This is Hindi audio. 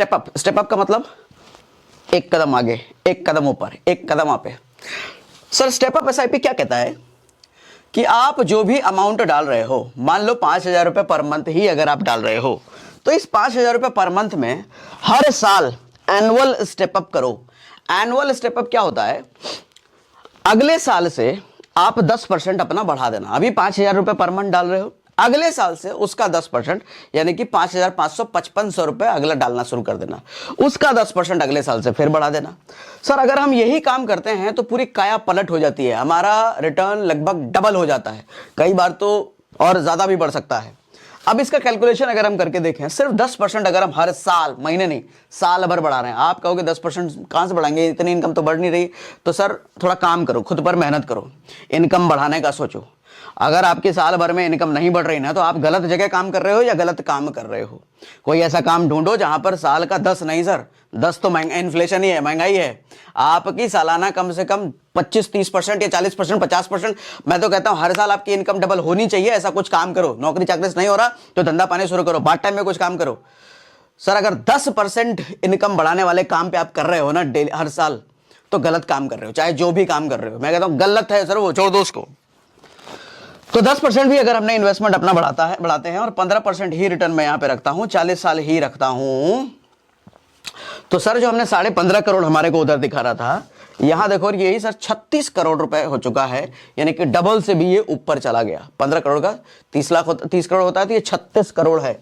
स्टेप अप का मतलब एक कदम आगे, एक कदम ऊपर, एक कदम आप पे। सर स्टेप अप एसआईपी क्या कहता है कि आप जो भी अमाउंट डाल रहे हो, मान लो 5,000 रुपये पर मंथ ही अगर आप डाल रहे हो, तो इस 5,000 रुपये पर मंथ में हर साल एनुअल स्टेप अप करो। एनुअल स्टेप अप क्या होता है, अगले साल से आप 10% अपना बढ़ा देना। अभी 5,000 रुपये पर मंथ डाल रहे हो, अगले साल से उसका 10% यानी कि 5,555 रुपये अगला डालना शुरू कर देना, उसका 10% अगले साल से फिर बढ़ा देना। सर अगर हम यही काम करते हैं तो पूरी काया पलट हो जाती है, हमारा रिटर्न लगभग डबल हो जाता है, कई बार तो और ज्यादा भी बढ़ सकता है। अब इसका कैलकुलेशन अगर हम करके देखें, सिर्फ 10% अगर हम हर साल, महीने नहीं साल भर बढ़ा रहे हैं, आप कहोगे 10% कहां से बढ़ाएंगे, इतनी इनकम तो बढ़ नहीं रही। तो सर थोड़ा काम करो, खुद पर मेहनत करो, इनकम बढ़ाने का सोचो। अगर आपकी साल भर में इनकम नहीं बढ़ रही ना, तो आप गलत जगह काम कर रहे हो या गलत काम कर रहे हो। कोई ऐसा काम ढूंढो जहां पर साल का 10 नहीं सर, 10 तो महंगा, इन्फ्लेशन ही है, महंगाई है। आपकी सालाना कम से कम 25-30% या 40%, 50%, मैं तो कहता हूं हर साल आपकी इनकम डबल होनी चाहिए। ऐसा कुछ काम करो, नौकरी चाकरी से नहीं हो रहा तो धंधा पानी शुरू करो, पार्ट टाइम में कुछ काम करो। सर अगर 10% इनकम बढ़ाने वाले काम पे आप कर रहे हो ना डेली हर साल, तो गलत काम कर रहे हो, चाहे जो भी काम कर रहे हो। मैं कहता हूं गलत है सर, वो छोड़ दो उसको। तो 10% भी अगर हमने इन्वेस्टमेंट अपना बढ़ाते हैं और 15% ही रिटर्न मैं यहां पे रखता हूं, 40 साल ही रखता हूं, तो सर जो हमने 15.5 करोड़ हमारे को उधर दिखा रहा था, यहां देखो यही सर 36 करोड़ रुपए हो चुका है, यानी कि डबल से भी ये ऊपर चला गया। 15 करोड़ का 30 करोड़ होता है, तो ये 36 करोड़ है।